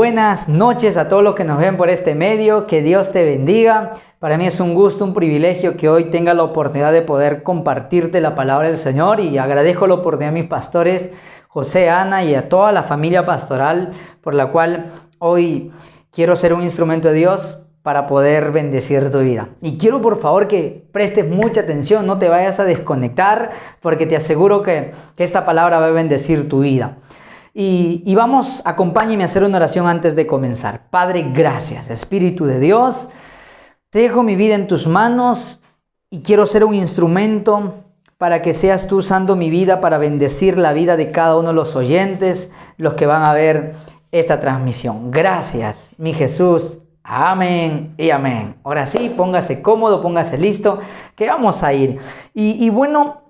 Buenas noches a todos los que nos ven por este medio, que Dios te bendiga. Para mí es un gusto, un privilegio que hoy tenga la oportunidad de poder compartirte la palabra del Señor, y agradezco la oportunidad a mis pastores José, Ana y a toda la familia pastoral por la cual hoy quiero ser un instrumento de Dios para poder bendecir tu vida. Y quiero por favor que prestes mucha atención, no te vayas a desconectar, porque te aseguro que esta palabra va a bendecir tu vida. Y vamos, acompáñenme a hacer una oración antes de comenzar. Padre, gracias, Espíritu de Dios, te dejo mi vida en tus manos y quiero ser un instrumento para que seas tú usando mi vida para bendecir la vida de cada uno de los oyentes, los que van a ver esta transmisión. Gracias, mi Jesús. Amén y amén. Ahora sí, póngase cómodo, póngase listo, que vamos a ir. Y bueno,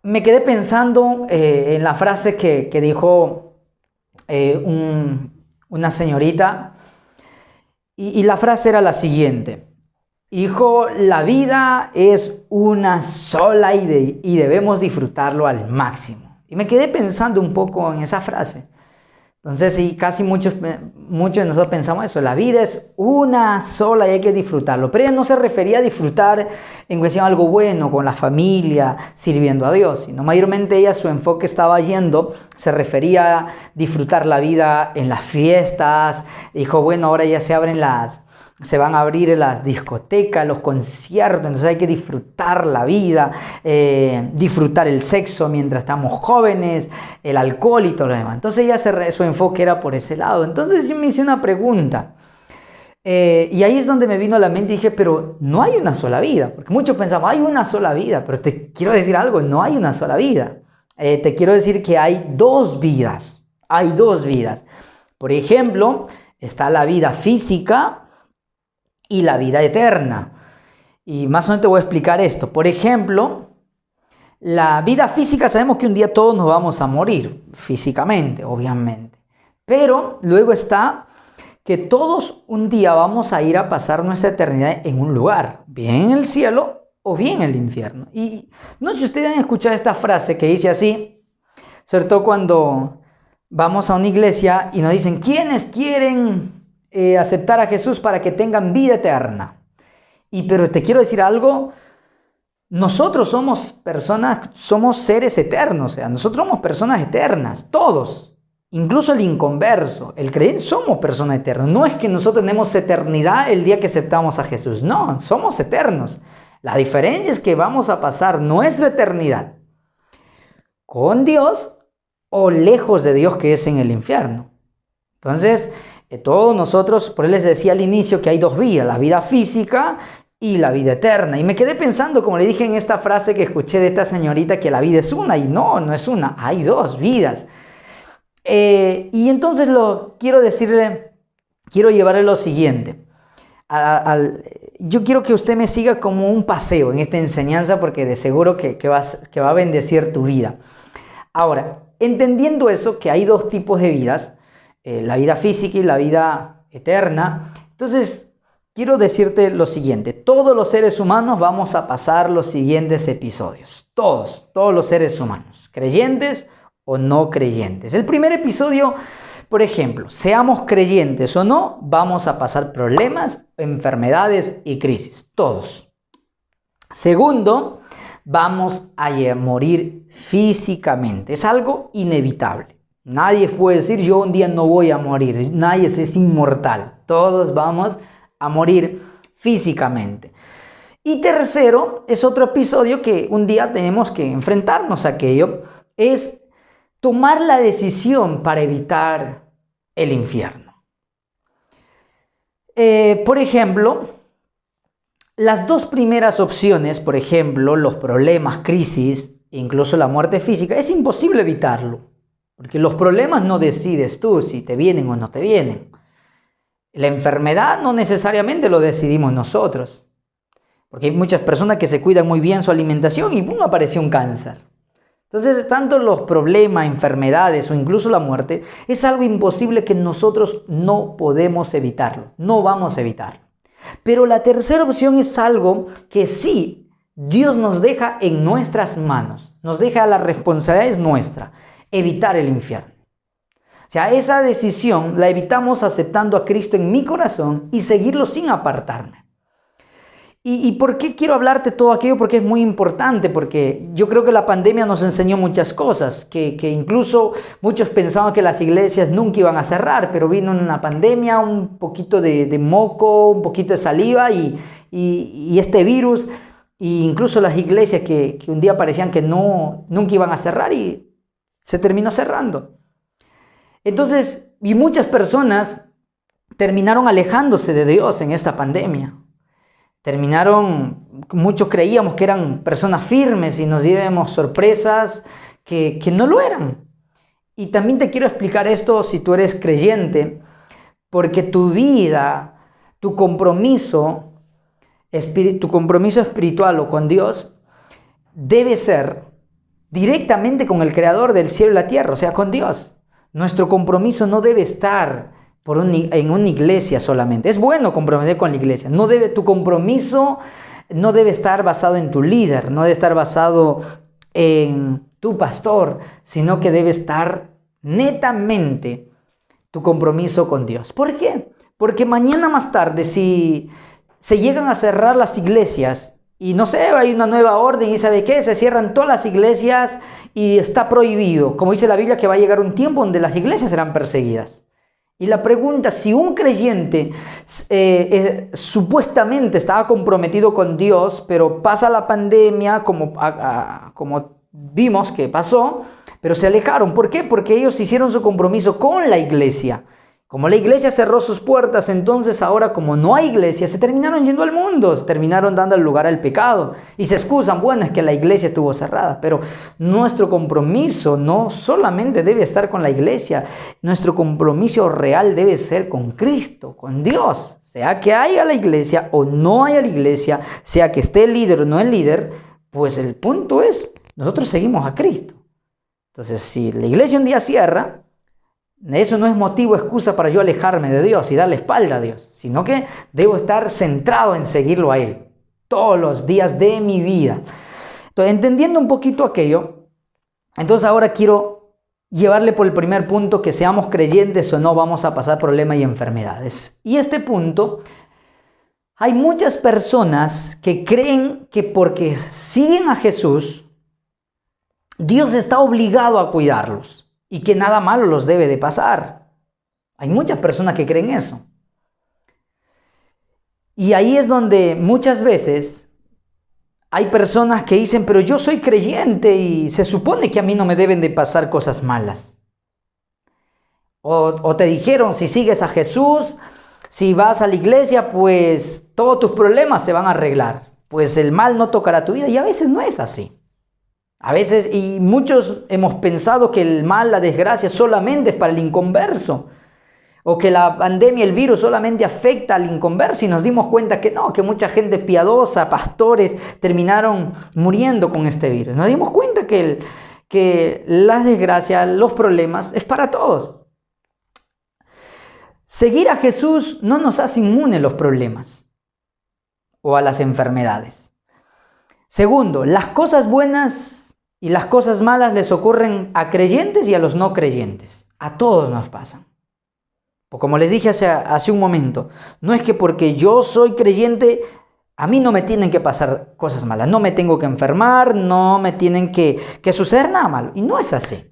me quedé pensando en la frase que dijo un una señorita y la frase era la siguiente: hijo, la vida es una sola y debemos disfrutarlo al máximo. Y me quedé pensando un poco en esa frase. Entonces, sí, casi muchos de nosotros pensamos eso, la vida es una sola y hay que disfrutarlo. Pero ella no se refería a disfrutar en cuestión de algo bueno, con la familia, sirviendo a Dios, sino mayormente ella, su enfoque estaba se refería a disfrutar la vida en las fiestas. Dijo, bueno, ahora ya se van a abrir las discotecas, los conciertos, entonces hay que disfrutar la vida, disfrutar el sexo mientras estamos jóvenes, el alcohol y todo lo demás. Entonces su enfoque era por ese lado. Entonces yo me hice una pregunta y ahí es donde me vino a la mente y dije, pero no hay una sola vida, porque muchos pensamos, hay una sola vida, pero te quiero decir algo, no hay una sola vida. Te quiero decir que hay dos vidas, Por ejemplo, está la vida física y la vida eterna. Y más o menos te voy a explicar esto. Por ejemplo, la vida física, sabemos que un día todos nos vamos a morir, físicamente, obviamente. Pero luego está que todos un día vamos a ir a pasar nuestra eternidad en un lugar, bien en el cielo o bien en el infierno. Y no sé si ustedes han escuchado esta frase que dice así, sobre todo cuando vamos a una iglesia y nos dicen, ¿quiénes quieren aceptar a Jesús para que tengan vida eterna? Pero te quiero decir algo, nosotros somos seres eternos, o sea, nosotros somos personas eternas, todos, incluso el inconverso, el creyente, somos personas eternas. No es que nosotros tenemos eternidad el día que aceptamos a Jesús, no, somos eternos. La diferencia es que vamos a pasar nuestra eternidad con Dios o lejos de Dios, que es en el infierno. Entonces, todos nosotros, por él les decía al inicio que hay dos vidas, la vida física y la vida eterna. Y me quedé pensando, como le dije en esta frase que escuché de esta señorita, que la vida es una, y no es una, hay dos vidas. Y entonces quiero llevarle lo siguiente. Yo quiero que usted me siga como un paseo en esta enseñanza, porque de seguro que va a bendecir tu vida. Ahora, entendiendo eso, que hay dos tipos de vidas, la vida física y la vida eterna, entonces quiero decirte lo siguiente: todos los seres humanos vamos a pasar los siguientes episodios, todos los seres humanos, creyentes o no creyentes. El primer episodio, por ejemplo, seamos creyentes o no, vamos a pasar problemas, enfermedades y crisis, todos. Segundo, vamos a morir físicamente, es algo inevitable. Nadie puede decir, yo un día no voy a morir. Nadie es inmortal. Todos vamos a morir físicamente. Y tercero, es otro episodio que un día tenemos que enfrentarnos a aquello, es tomar la decisión para evitar el infierno. Por ejemplo, las dos primeras opciones, por ejemplo, los problemas, crisis, incluso la muerte física, es imposible evitarlo. Porque los problemas no decides tú si te vienen o no te vienen. La enfermedad no necesariamente lo decidimos nosotros. Porque hay muchas personas que se cuidan muy bien su alimentación y ¡pum!, apareció un cáncer. Entonces, tanto los problemas, enfermedades o incluso la muerte es algo imposible que nosotros no podemos evitarlo. No vamos a evitarlo. Pero la tercera opción es algo que sí, Dios nos deja en nuestras manos. Nos deja, la responsabilidad es nuestra. Evitar el infierno. O sea, esa decisión la evitamos aceptando a Cristo en mi corazón y seguirlo sin apartarme. ¿Y por qué quiero hablarte todo aquello? Porque es muy importante, porque yo creo que la pandemia nos enseñó muchas cosas, que incluso muchos pensaban que las iglesias nunca iban a cerrar, pero vino una pandemia, un poquito de moco, un poquito de saliva y este virus, e incluso las iglesias que un día parecían que nunca iban a cerrar y se terminó cerrando. Entonces, y muchas personas terminaron alejándose de Dios en esta pandemia. Muchos creíamos que eran personas firmes y nos diéramos sorpresas que no lo eran. Y también te quiero explicar esto si tú eres creyente, porque tu vida, tu compromiso espiritual o con Dios debe ser directamente con el Creador del cielo y la tierra, o sea, con Dios. Nuestro compromiso no debe estar en una iglesia solamente. Es bueno comprometer con la iglesia. Tu compromiso no debe estar basado en tu líder, no debe estar basado en tu pastor, sino que debe estar netamente tu compromiso con Dios. ¿Por qué? Porque mañana más tarde, si se llegan a cerrar las iglesias y no sé, hay una nueva orden y ¿sabe qué? Se cierran todas las iglesias y está prohibido. Como dice la Biblia, que va a llegar un tiempo donde las iglesias serán perseguidas. Y la pregunta, si un creyente supuestamente estaba comprometido con Dios, pero pasa la pandemia, como vimos que pasó, pero se alejaron. ¿Por qué? Porque ellos hicieron su compromiso con la iglesia. Como la iglesia cerró sus puertas, entonces ahora como no hay iglesia, se terminaron yendo al mundo, se terminaron dando lugar al pecado. Y se excusan, bueno, es que la iglesia estuvo cerrada. Pero nuestro compromiso no solamente debe estar con la iglesia, nuestro compromiso real debe ser con Cristo, con Dios. Sea que haya la iglesia o no haya la iglesia, sea que esté el líder o no el líder, pues el punto es, nosotros seguimos a Cristo. Entonces, si la iglesia un día cierra, eso no es motivo, excusa para yo alejarme de Dios y darle espalda a Dios, sino que debo estar centrado en seguirlo a Él todos los días de mi vida. Entonces, entendiendo un poquito aquello, entonces ahora quiero llevarle por el primer punto, que seamos creyentes o no vamos a pasar problemas y enfermedades. Y este punto, hay muchas personas que creen que porque siguen a Jesús, Dios está obligado a cuidarlos y que nada malo los debe de pasar. Hay muchas personas que creen eso. Y ahí es donde muchas veces hay personas que dicen, pero yo soy creyente y se supone que a mí no me deben de pasar cosas malas. O te dijeron, si sigues a Jesús, si vas a la iglesia, pues todos tus problemas se van a arreglar. Pues el mal no tocará tu vida, y a veces no es así. A veces, y muchos hemos pensado que el mal, la desgracia solamente es para el inconverso, o que la pandemia, el virus solamente afecta al inconverso, y nos dimos cuenta que no, que mucha gente piadosa, pastores, terminaron muriendo con este virus. Nos dimos cuenta que la desgracia, los problemas, es para todos. Seguir a Jesús no nos hace inmunes a los problemas o a las enfermedades. Segundo, las cosas buenas y las cosas malas les ocurren a creyentes y a los no creyentes. A todos nos pasan. Pues como les dije hace un momento, no es que porque yo soy creyente, a mí no me tienen que pasar cosas malas. No me tengo que enfermar, no me tienen que suceder nada malo. Y no es así.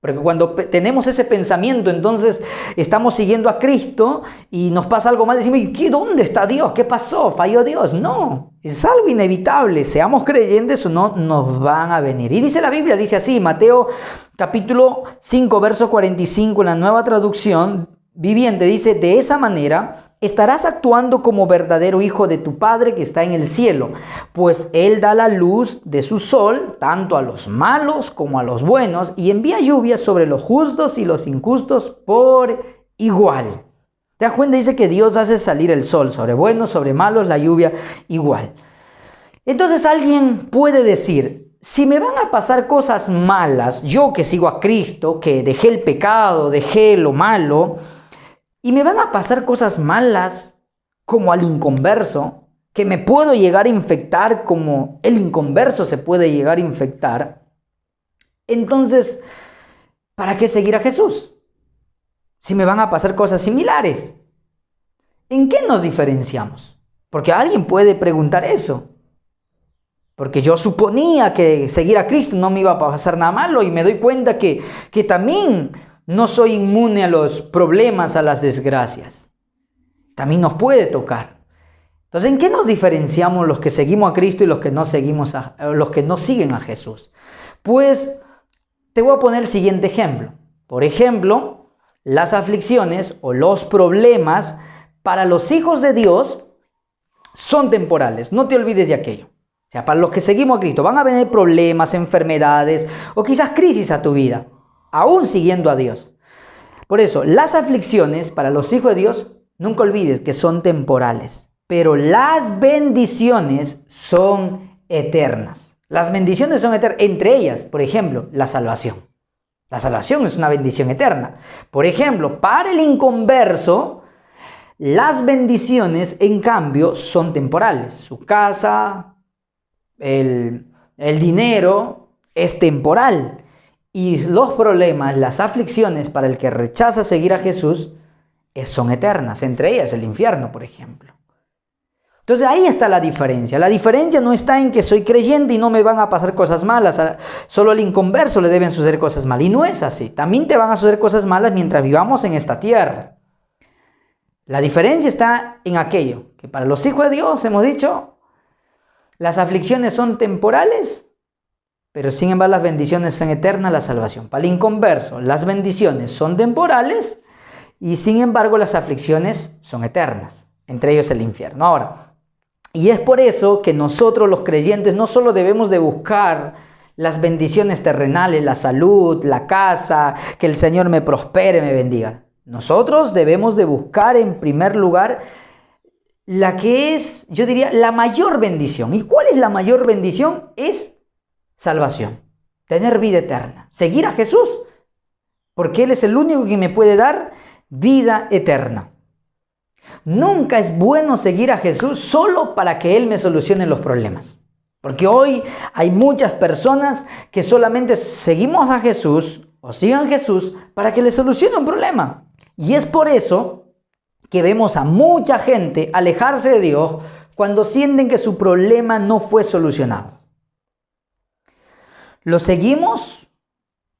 Porque cuando tenemos ese pensamiento, entonces estamos siguiendo a Cristo y nos pasa algo mal, decimos, ¿y dónde está Dios? ¿Qué pasó? ¿Falló Dios? No, es algo inevitable. Seamos creyentes o no, nos van a venir. Y dice la Biblia, dice así, Mateo capítulo 5, verso 45, en la Nueva Traducción Viviente, dice, de esa manera estarás actuando como verdadero hijo de tu Padre que está en el cielo, pues Él da la luz de su sol tanto a los malos como a los buenos y envía lluvia sobre los justos y los injustos por igual. ¿Te das cuenta? Dice que Dios hace salir el sol sobre buenos, sobre malos, la lluvia igual. Entonces alguien puede decir, si me van a pasar cosas malas, yo que sigo a Cristo, que dejé el pecado, dejé lo malo, y me van a pasar cosas malas como al inconverso, que me puedo llegar a infectar como el inconverso se puede llegar a infectar. Entonces, ¿para qué seguir a Jesús? Si me van a pasar cosas similares. ¿En qué nos diferenciamos? Porque alguien puede preguntar eso. Porque yo suponía que seguir a Cristo no me iba a pasar nada malo y me doy cuenta que también no soy inmune a los problemas, a las desgracias. También nos puede tocar. Entonces, ¿en qué nos diferenciamos los que seguimos a Cristo y los que no los que no siguen a Jesús? Pues te voy a poner el siguiente ejemplo. Por ejemplo, las aflicciones o los problemas para los hijos de Dios son temporales. No te olvides de aquello. O sea, para los que seguimos a Cristo van a venir problemas, enfermedades o quizás crisis a tu vida, aún siguiendo a Dios. Por eso, las aflicciones para los hijos de Dios, nunca olvides que son temporales, pero las bendiciones son eternas. Las bendiciones son eternas, entre ellas, por ejemplo, la salvación. La salvación es una bendición eterna. Por ejemplo, para el inconverso, las bendiciones, en cambio, son temporales. Su casa, el dinero es temporal. Y los problemas, las aflicciones para el que rechaza seguir a Jesús son eternas. Entre ellas el infierno, por ejemplo. Entonces ahí está la diferencia. La diferencia no está en que soy creyente y no me van a pasar cosas malas. Solo al inconverso le deben suceder cosas malas. Y no es así. También te van a suceder cosas malas mientras vivamos en esta tierra. La diferencia está en aquello que para los hijos de Dios, hemos dicho, las aflicciones son temporales, pero sin embargo las bendiciones son eternas, la salvación. Para el inconverso, las bendiciones son temporales y sin embargo las aflicciones son eternas, entre ellos el infierno. Ahora, y es por eso que nosotros los creyentes no solo debemos de buscar las bendiciones terrenales, la salud, la casa, que el Señor me prospere, me bendiga. Nosotros debemos de buscar en primer lugar la que es, yo diría, la mayor bendición. ¿Y cuál es la mayor bendición? Es salvación, tener vida eterna, seguir a Jesús, porque Él es el único que me puede dar vida eterna. Nunca es bueno seguir a Jesús solo para que Él me solucione los problemas. Porque hoy hay muchas personas que solamente seguimos a Jesús o sigan a Jesús para que les solucione un problema. Y es por eso que vemos a mucha gente alejarse de Dios cuando sienten que su problema no fue solucionado. Lo seguimos,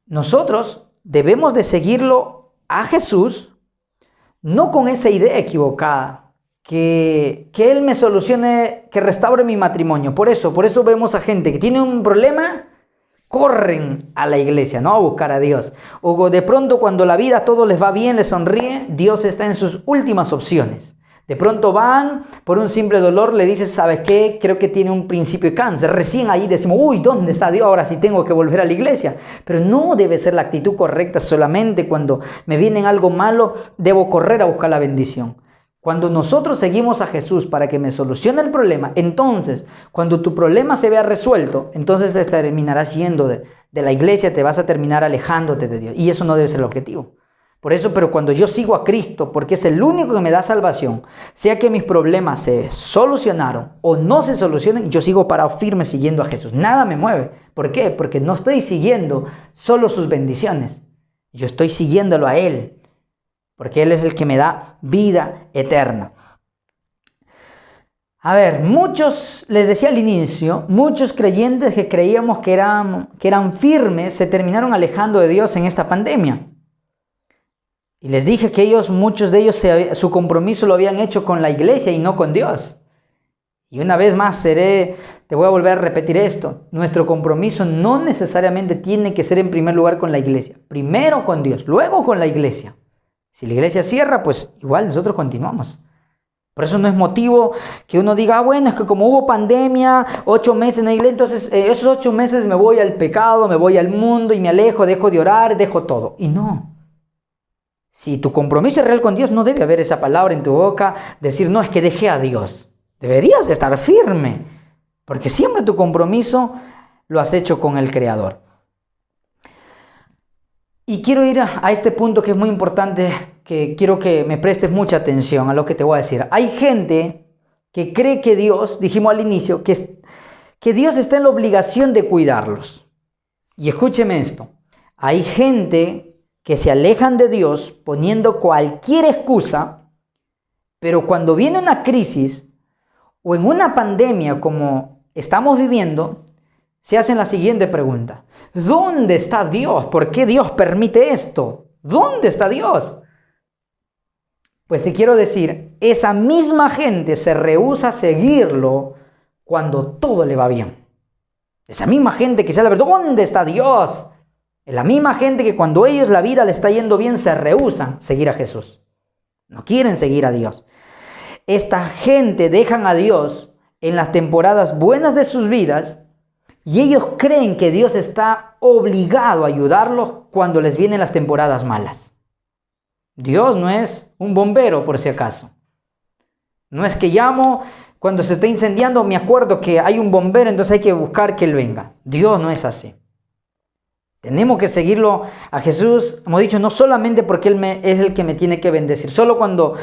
nosotros debemos de seguirlo a Jesús, no con esa idea equivocada, que Él me solucione, que restaure mi matrimonio. Por eso vemos a gente que tiene un problema, corren a la iglesia, ¿no? A buscar a Dios. O de pronto cuando la vida todo les va bien, les sonríe, Dios está en sus últimas opciones. De pronto van por un simple dolor, le dices, ¿sabes qué? Creo que tiene un principio de cáncer. Recién ahí decimos, uy, ¿dónde está Dios? Ahora sí tengo que volver a la iglesia. Pero no debe ser la actitud correcta. Solamente cuando me viene algo malo, debo correr a buscar la bendición. Cuando nosotros seguimos a Jesús para que me solucione el problema, entonces, cuando tu problema se vea resuelto, entonces te terminarás yendo de la iglesia, te vas a terminar alejándote de Dios. Y eso no debe ser el objetivo. Por eso, pero cuando yo sigo a Cristo, porque es el único que me da salvación, sea que mis problemas se solucionaron o no se solucionen, yo sigo parado firme siguiendo a Jesús. Nada me mueve. ¿Por qué? Porque no estoy siguiendo solo sus bendiciones. Yo estoy siguiéndolo a Él. Porque Él es el que me da vida eterna. A ver, muchos, les decía al inicio, muchos creyentes que creíamos que eran firmes, se terminaron alejando de Dios en esta pandemia. Y les dije que muchos de ellos, su compromiso lo habían hecho con la iglesia y no con Dios. Y una vez más te voy a volver a repetir esto. Nuestro compromiso no necesariamente tiene que ser en primer lugar con la iglesia. Primero con Dios, luego con la iglesia. Si la iglesia cierra, pues igual nosotros continuamos. Por eso no es motivo que uno diga, bueno, es que como hubo pandemia, 8 meses en la iglesia, entonces esos 8 meses me voy al pecado, me voy al mundo y me alejo, dejo de orar, dejo todo. Y no. Si tu compromiso es real con Dios, no debe haber esa palabra en tu boca, decir, no, es que dejé a Dios. Deberías estar firme, porque siempre tu compromiso lo has hecho con el Creador. Y quiero ir a este punto que es muy importante, que quiero que me prestes mucha atención a lo que te voy a decir. Hay gente que cree que Dios, dijimos al inicio, que Dios está en la obligación de cuidarlos. Y escúcheme esto, hay gente que se alejan de Dios poniendo cualquier excusa, pero cuando viene una crisis o en una pandemia como estamos viviendo, se hacen la siguiente pregunta. ¿Dónde está Dios? ¿Por qué Dios permite esto? ¿Dónde está Dios? Pues te quiero decir, esa misma gente se rehúsa a seguirlo cuando todo le va bien. Esa misma gente que se habla, ¿dónde está Dios? Es la misma gente que cuando ellos la vida le está yendo bien se rehúsan a seguir a Jesús. No quieren seguir a Dios. Esta gente dejan a Dios en las temporadas buenas de sus vidas y ellos creen que Dios está obligado a ayudarlos cuando les vienen las temporadas malas. Dios no es un bombero, por si acaso. No es que llamo cuando se está incendiando, me acuerdo que hay un bombero, entonces hay que buscar que Él venga. Dios no es así. Tenemos que seguirlo a Jesús, hemos dicho, no solamente porque Él es el que me tiene que bendecir. Solo cuando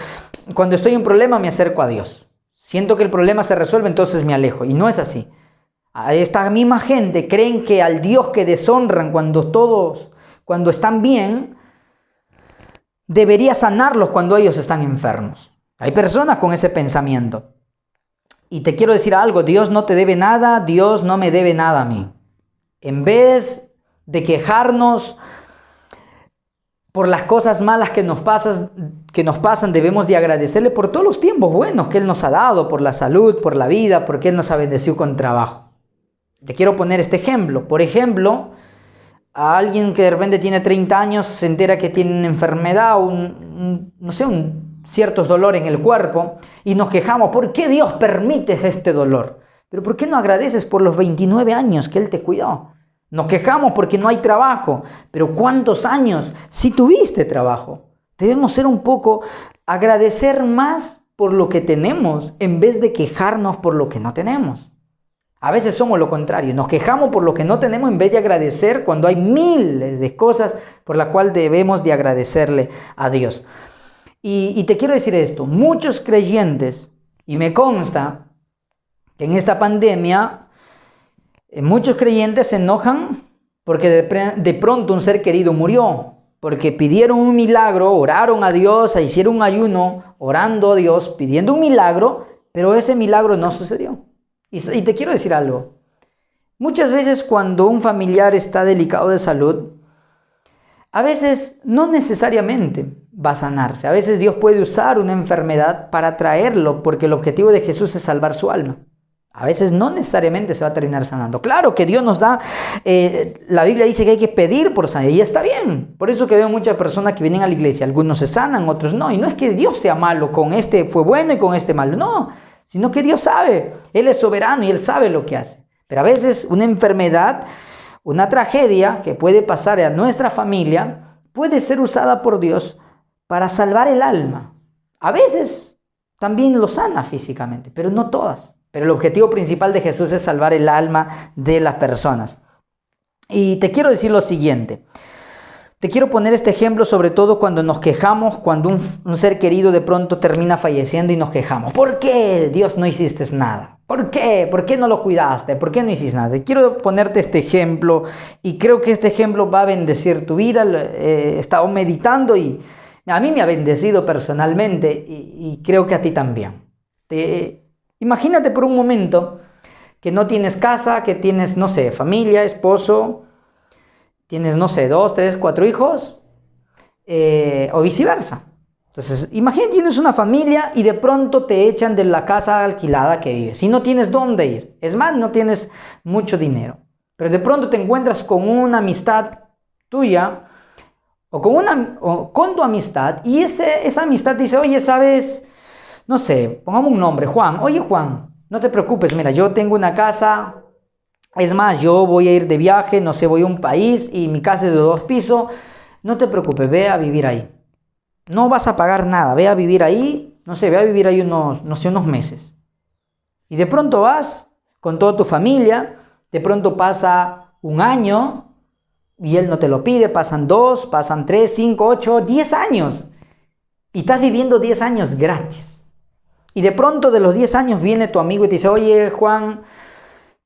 estoy en problema me acerco a Dios. Siento que el problema se resuelve, entonces me alejo. Y no es así. Esta misma gente creen que al Dios que deshonran cuando están bien, debería sanarlos cuando ellos están enfermos. Hay personas con ese pensamiento. Y te quiero decir algo, Dios no te debe nada, Dios no me debe nada a mí. En vez de quejarnos por las cosas malas que nos pasan, debemos de agradecerle por todos los tiempos buenos que Él nos ha dado, por la salud, por la vida, porque Él nos ha bendecido con trabajo. Te quiero poner este ejemplo. Por ejemplo, a alguien que de repente tiene 30 años, se entera que tiene una enfermedad, ciertos dolores en el cuerpo, y nos quejamos, ¿por qué Dios permite este dolor? Pero ¿por qué no agradeces por los 29 años que Él te cuidó? Nos quejamos porque no hay trabajo, pero ¿cuántos años sí tuviste trabajo? Debemos agradecer más por lo que tenemos en vez de quejarnos por lo que no tenemos. A veces somos lo contrario, nos quejamos por lo que no tenemos en vez de agradecer cuando hay miles de cosas por las cuales debemos de agradecerle a Dios. Y te quiero decir esto, muchos creyentes, y me consta que en esta pandemia, muchos creyentes se enojan porque de pronto un ser querido murió, porque pidieron un milagro, oraron a Dios, hicieron un ayuno, orando a Dios, pidiendo un milagro, pero ese milagro no sucedió. Y te quiero decir algo, muchas veces cuando un familiar está delicado de salud, a veces no necesariamente va a sanarse, a veces Dios puede usar una enfermedad para traerlo, porque el objetivo de Jesús es salvar su alma. A veces no necesariamente se va a terminar sanando. Claro que Dios nos da, la Biblia dice que hay que pedir por sanidad y está bien. Por eso que veo muchas personas que vienen a la iglesia, algunos se sanan, otros no. Y no es que Dios sea malo, con este fue bueno y con este malo, no. Sino que Dios sabe, Él es soberano y Él sabe lo que hace. Pero a veces una enfermedad, una tragedia que puede pasar a nuestra familia, puede ser usada por Dios para salvar el alma. A veces también lo sana físicamente, pero no todas. Pero el objetivo principal de Jesús es salvar el alma de las personas. Y te quiero decir lo siguiente. Te quiero poner este ejemplo sobre todo cuando nos quejamos, cuando un ser querido de pronto termina falleciendo y nos quejamos. ¿Por qué Dios no hiciste nada? ¿Por qué? ¿Por qué no lo cuidaste? ¿Por qué no hiciste nada? Quiero ponerte este ejemplo y creo que este ejemplo va a bendecir tu vida. He estado meditando y a mí me ha bendecido personalmente y creo que a ti también. Imagínate por un momento que no tienes casa, que tienes, familia, esposo, tienes, 2, 3, 4 hijos, o viceversa. Entonces, imagínate, tienes una familia y de pronto te echan de la casa alquilada que vives y no tienes dónde ir. Es más, no tienes mucho dinero. Pero de pronto te encuentras con una amistad tuya o con tu amistad y esa amistad dice, oye, ¿sabes? Pongamos un nombre, Juan. Oye, Juan, no te preocupes, mira, yo tengo una casa, es más, yo voy a ir de viaje, voy a un país y mi casa es de 2 pisos, no te preocupes, ve a vivir ahí. No vas a pagar nada, ve a vivir ahí, ve a vivir ahí unos meses. Y de pronto vas con toda tu familia, de pronto pasa un año y él no te lo pide, pasan 2, pasan 3, 5, 8, 10 años. Y estás viviendo 10 años gratis. Y de pronto de los 10 años viene tu amigo y te dice, oye, Juan,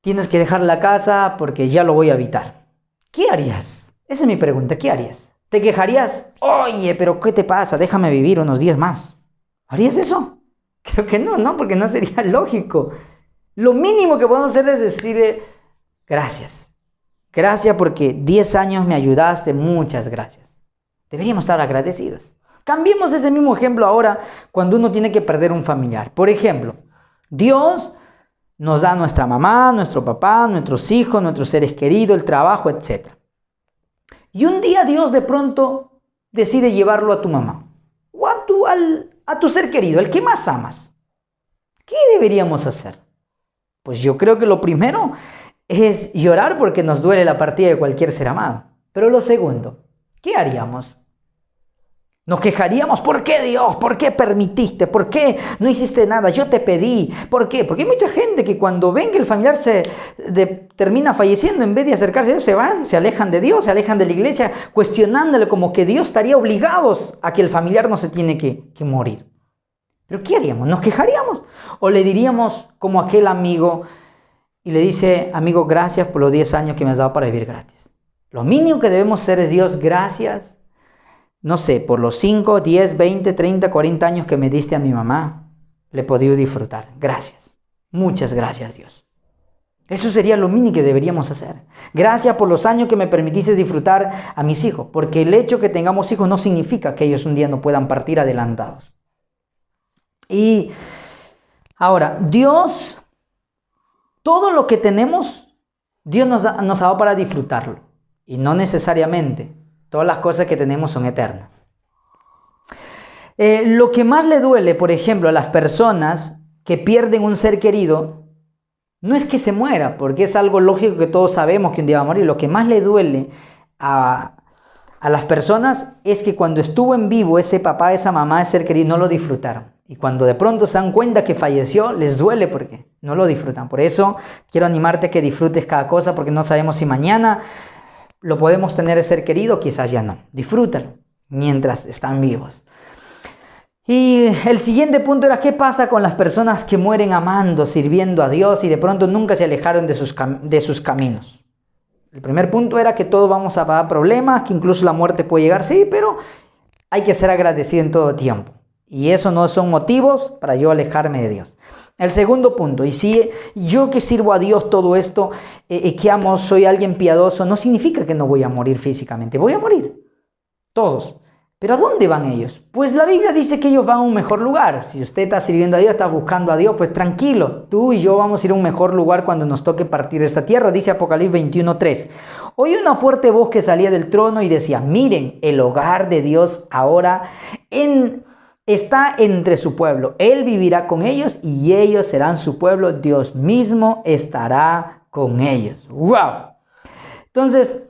tienes que dejar la casa porque ya lo voy a habitar. ¿Qué harías? Esa es mi pregunta, ¿qué harías? ¿Te quejarías? Oye, pero ¿qué te pasa? Déjame vivir unos días más. ¿Harías eso? Creo que no, porque no sería lógico. Lo mínimo que podemos hacer es decirle, gracias. Gracias porque 10 años me ayudaste, muchas gracias. Deberíamos estar agradecidos. Cambiemos ese mismo ejemplo ahora cuando uno tiene que perder un familiar. Por ejemplo, Dios nos da nuestra mamá, nuestro papá, nuestros hijos, nuestros seres queridos, el trabajo, etc. Y un día Dios de pronto decide llevarlo a tu mamá o a tu ser querido, el que más amas. ¿Qué deberíamos hacer? Pues yo creo que lo primero es llorar porque nos duele la partida de cualquier ser amado. Pero lo segundo, ¿qué haríamos? Nos quejaríamos, ¿por qué Dios? ¿Por qué permitiste? ¿Por qué no hiciste nada? Yo te pedí. ¿Por qué? Porque hay mucha gente que cuando ven que el familiar termina falleciendo, en vez de acercarse a Dios, se van, se alejan de Dios, se alejan de la iglesia, cuestionándole como que Dios estaría obligado a que el familiar no se tiene que morir. ¿Pero qué haríamos? ¿Nos quejaríamos? ¿O le diríamos como aquel amigo y le dice, amigo, gracias por los 10 años que me has dado para vivir gratis? Lo mínimo que debemos hacer es, Dios, gracias. No sé, por los 5, 10, 20, 30, 40 años que me diste a mi mamá, le he podido disfrutar. Gracias. Muchas gracias, Dios. Eso sería lo mínimo que deberíamos hacer. Gracias por los años que me permitiste disfrutar a mis hijos, porque el hecho que tengamos hijos no significa que ellos un día no puedan partir adelantados. Y ahora, Dios, todo lo que tenemos, Dios nos ha dado para disfrutarlo. Y no necesariamente todas las cosas que tenemos son eternas. Lo que más le duele, por ejemplo, a las personas que pierden un ser querido, no es que se muera, porque es algo lógico que todos sabemos que un día va a morir. Lo que más le duele a las personas es que cuando estuvo en vivo ese papá, esa mamá, ese ser querido, no lo disfrutaron. Y cuando de pronto se dan cuenta que falleció, les duele porque no lo disfrutan. Por eso quiero animarte a que disfrutes cada cosa, porque no sabemos si mañana lo podemos tener el ser querido, quizás ya no. Disfrútalo mientras están vivos. Y el siguiente punto era, ¿qué pasa con las personas que mueren amando, sirviendo a Dios y de pronto nunca se alejaron de sus caminos? El primer punto era que todos vamos a pasar problemas, que incluso la muerte puede llegar, sí, pero hay que ser agradecido en todo tiempo. Y eso no son motivos para yo alejarme de Dios. El segundo punto, y si yo que sirvo a Dios todo esto, que amo, soy alguien piadoso, no significa que no voy a morir físicamente. Voy a morir, todos. ¿Pero a dónde van ellos? Pues la Biblia dice que ellos van a un mejor lugar. Si usted está sirviendo a Dios, está buscando a Dios, pues tranquilo, tú y yo vamos a ir a un mejor lugar cuando nos toque partir de esta tierra. Dice Apocalipsis 21:3. Oí una fuerte voz que salía del trono y decía, miren, el hogar de Dios ahora está entre su pueblo. Él vivirá con ellos y ellos serán su pueblo. Dios mismo estará con ellos. ¡Wow! Entonces,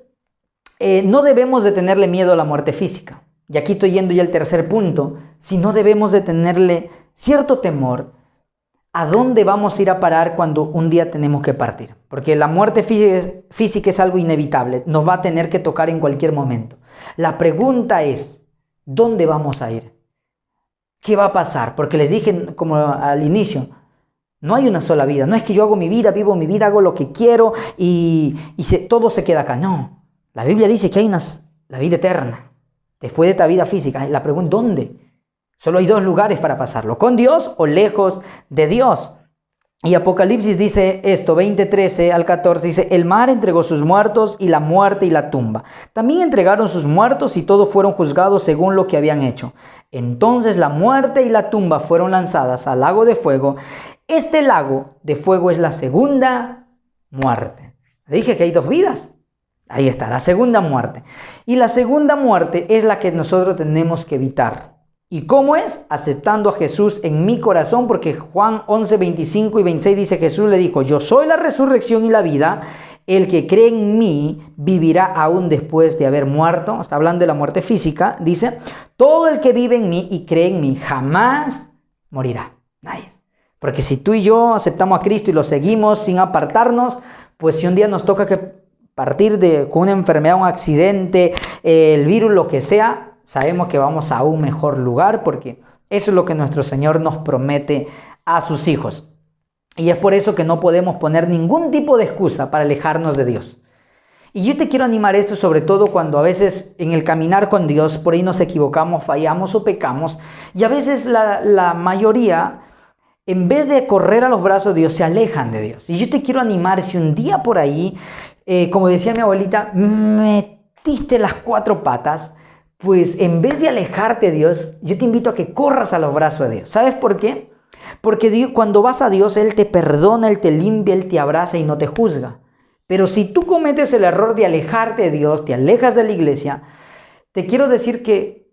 no debemos de tenerle miedo a la muerte física. Y aquí estoy yendo ya al tercer punto. Si no debemos de tenerle cierto temor, ¿a dónde vamos a ir a parar cuando un día tenemos que partir? Porque la muerte física es algo inevitable. Nos va a tener que tocar en cualquier momento. La pregunta es, ¿dónde vamos a ir? ¿Qué va a pasar? Porque les dije como al inicio, no hay una sola vida. No es que yo hago mi vida, vivo mi vida, hago lo que quiero y todo se queda acá. No, la Biblia dice que hay la vida eterna. Después de esta vida física, la pregunta, ¿dónde? Solo hay dos lugares para pasarlo, con Dios o lejos de Dios. Y Apocalipsis dice esto, 20:13 al 14, dice, el mar entregó sus muertos y la muerte y la tumba. También entregaron sus muertos y todos fueron juzgados según lo que habían hecho. Entonces la muerte y la tumba fueron lanzadas al lago de fuego. Este lago de fuego es la segunda muerte. Dije que hay dos vidas. Ahí está, la segunda muerte. Y la segunda muerte es la que nosotros tenemos que evitar. ¿Y cómo es? Aceptando a Jesús en mi corazón, porque Juan 11, 25 y 26 dice, Jesús le dijo, yo soy la resurrección y la vida, el que cree en mí vivirá aún después de haber muerto. Está hablando de la muerte física, dice, todo el que vive en mí y cree en mí jamás morirá. Nice. Porque si tú y yo aceptamos a Cristo y lo seguimos sin apartarnos, pues si un día nos toca que partir con una enfermedad, un accidente, el virus, lo que sea, sabemos que vamos a un mejor lugar porque eso es lo que nuestro Señor nos promete a sus hijos. Y es por eso que no podemos poner ningún tipo de excusa para alejarnos de Dios. Y yo te quiero animar esto sobre todo cuando a veces en el caminar con Dios por ahí nos equivocamos, fallamos o pecamos. Y a veces la mayoría, en vez de correr a los brazos de Dios, se alejan de Dios. Y yo te quiero animar, si un día por ahí, como decía mi abuelita, metiste las 4 patas, pues en vez de alejarte de Dios, yo te invito a que corras a los brazos de Dios. ¿Sabes por qué? Porque Dios, cuando vas a Dios, Él te perdona, Él te limpia, Él te abraza y no te juzga. Pero si tú cometes el error de alejarte de Dios, te alejas de la iglesia, te quiero decir que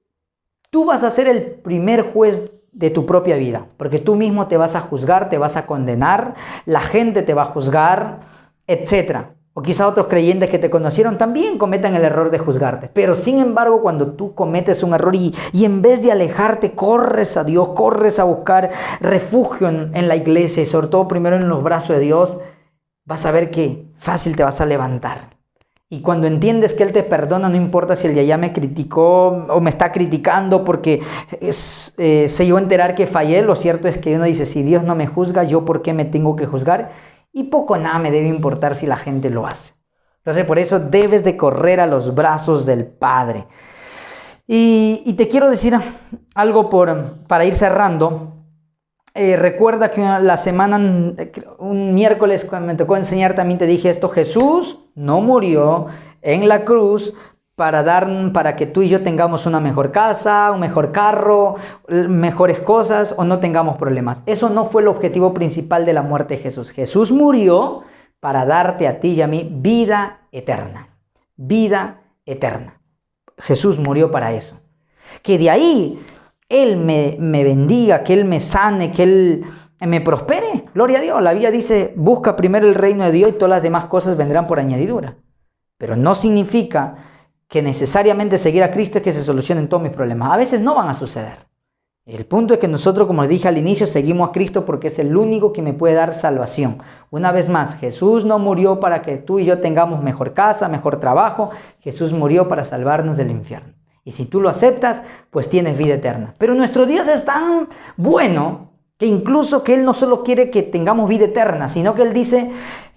tú vas a ser el primer juez de tu propia vida. Porque tú mismo te vas a juzgar, te vas a condenar, la gente te va a juzgar, etc. o quizá otros creyentes que te conocieron también cometan el error de juzgarte. Pero sin embargo, cuando tú cometes un error y en vez de alejarte, corres a Dios, corres a buscar refugio en la iglesia y sobre todo primero en los brazos de Dios, vas a ver que fácil te vas a levantar. Y cuando entiendes que Él te perdona, no importa si el de allá me criticó o me está criticando porque se llegó a enterar que fallé, lo cierto es que uno dice, si Dios no me juzga, ¿yo por qué me tengo que juzgar? Y poco o nada me debe importar si la gente lo hace. Entonces por eso debes de correr a los brazos del Padre. Y te quiero decir algo para ir cerrando. Recuerda que la semana, un miércoles cuando me tocó enseñar también te dije esto, Jesús no murió en la cruz para que tú y yo tengamos una mejor casa, un mejor carro, mejores cosas o no tengamos problemas. Eso no fue el objetivo principal de la muerte de Jesús. Jesús murió para darte a ti y a mí vida eterna. Vida eterna. Jesús murió para eso. Que de ahí Él me bendiga, que Él me sane, que Él me prospere. Gloria a Dios. La Biblia dice, busca primero el reino de Dios y todas las demás cosas vendrán por añadidura. Pero no significa que necesariamente seguir a Cristo es que se solucionen todos mis problemas. A veces no van a suceder. El punto es que nosotros, como les dije al inicio, seguimos a Cristo porque es el único que me puede dar salvación. Una vez más, Jesús no murió para que tú y yo tengamos mejor casa, mejor trabajo. Jesús murió para salvarnos del infierno. Y si tú lo aceptas, pues tienes vida eterna. Pero nuestro Dios es tan bueno que incluso que Él no solo quiere que tengamos vida eterna, sino que Él dice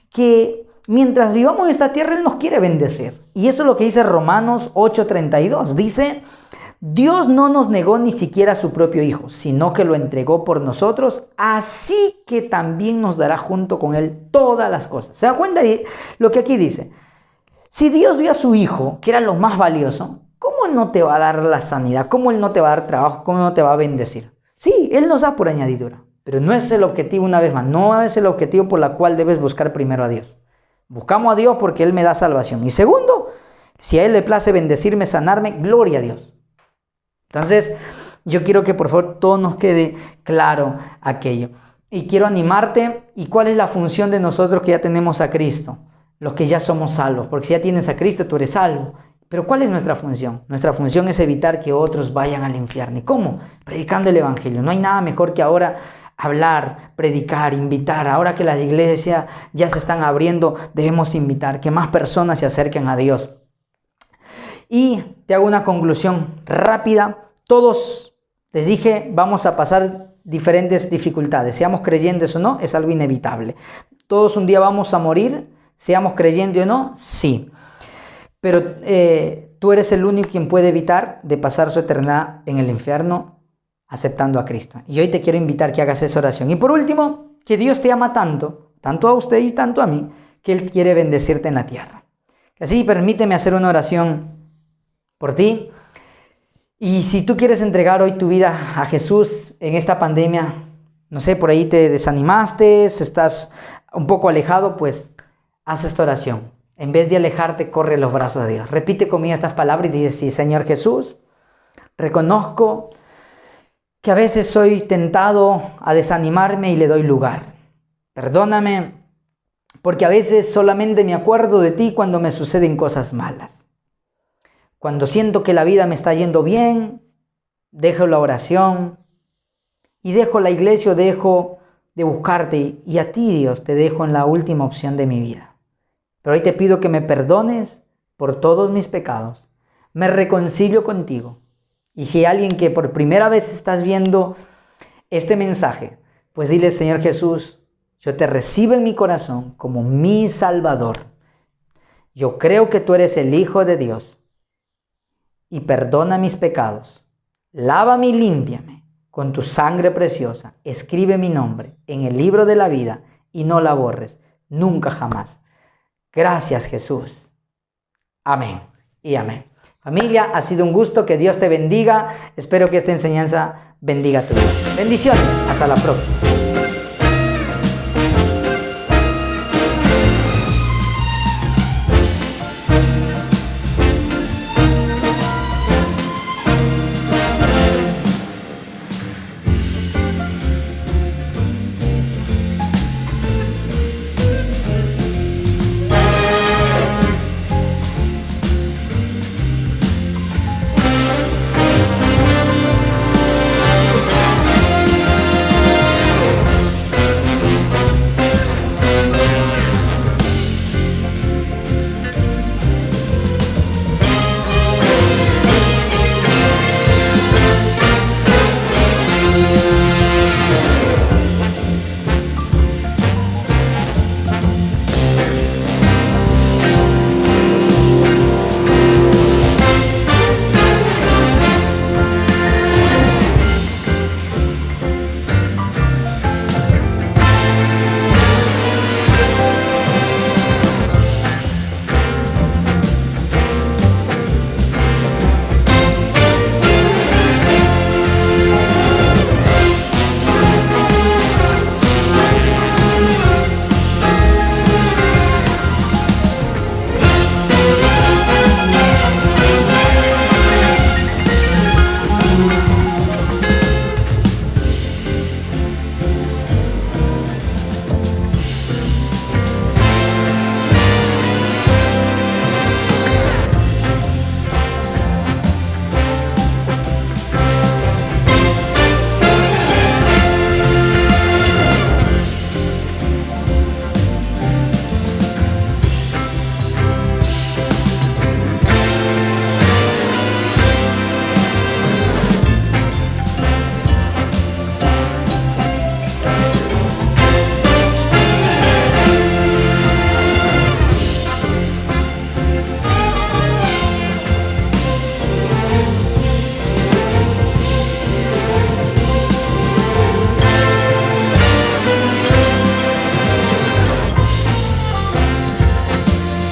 que mientras vivamos en esta tierra, Él nos quiere bendecir. Y eso es lo que dice Romanos 8:32. Dice, Dios no nos negó ni siquiera a su propio Hijo, sino que lo entregó por nosotros, así que también nos dará junto con Él todas las cosas. ¿Se da cuenta de lo que aquí dice? Si Dios dio a su Hijo, que era lo más valioso, ¿cómo no te va a dar la sanidad? ¿Cómo Él no te va a dar trabajo? ¿Cómo no te va a bendecir? Sí, Él nos da por añadidura, pero no es el objetivo, una vez más, no es el objetivo por el cual debes buscar primero a Dios. Buscamos a Dios porque Él me da salvación. Y segundo, si a Él le place bendecirme, sanarme, gloria a Dios. Entonces, yo quiero que por favor todo nos quede claro aquello. Y quiero animarte. ¿Y cuál es la función de nosotros que ya tenemos a Cristo? Los que ya somos salvos. Porque si ya tienes a Cristo, tú eres salvo. Pero ¿cuál es nuestra función? Nuestra función es evitar que otros vayan al infierno. ¿Y cómo? Predicando el Evangelio. No hay nada mejor que ahora hablar, predicar, invitar. Ahora que las iglesias ya se están abriendo, debemos invitar que más personas se acerquen a Dios. Y te hago una conclusión rápida. Todos, les dije, vamos a pasar diferentes dificultades. Seamos creyentes o no, es algo inevitable. Todos un día vamos a morir, seamos creyentes o no, sí. Pero tú eres el único quien puede evitar de pasar su eternidad en el infierno aceptando a Cristo. Y hoy te quiero invitar que hagas esa oración. Y por último, que Dios te ama tanto, tanto a usted y tanto a mí, que Él quiere bendecirte en la tierra. Así permíteme hacer una oración por ti. Y si tú quieres entregar hoy tu vida a Jesús en esta pandemia, no sé, por ahí te desanimaste, estás un poco alejado, pues haz esta oración. En vez de alejarte, corre a los brazos de Dios. Repite conmigo estas palabras y dice, sí, Señor Jesús, reconozco que a veces soy tentado a desanimarme y le doy lugar. Perdóname, porque a veces solamente me acuerdo de ti cuando me suceden cosas malas. Cuando siento que la vida me está yendo bien, dejo la oración y dejo la iglesia, dejo de buscarte y a ti, Dios, te dejo en la última opción de mi vida. Pero hoy te pido que me perdones por todos mis pecados. Me reconcilio contigo. Y si hay alguien que por primera vez estás viendo este mensaje, pues dile, Señor Jesús, yo te recibo en mi corazón como mi Salvador. Yo creo que tú eres el Hijo de Dios. Y perdona mis pecados, lávame y límpiame con tu sangre preciosa, escribe mi nombre en el libro de la vida y no la borres, nunca jamás. Gracias Jesús. Amén y amén. Familia, ha sido un gusto, que Dios te bendiga, espero que esta enseñanza bendiga tu vida. Bendiciones, hasta la próxima.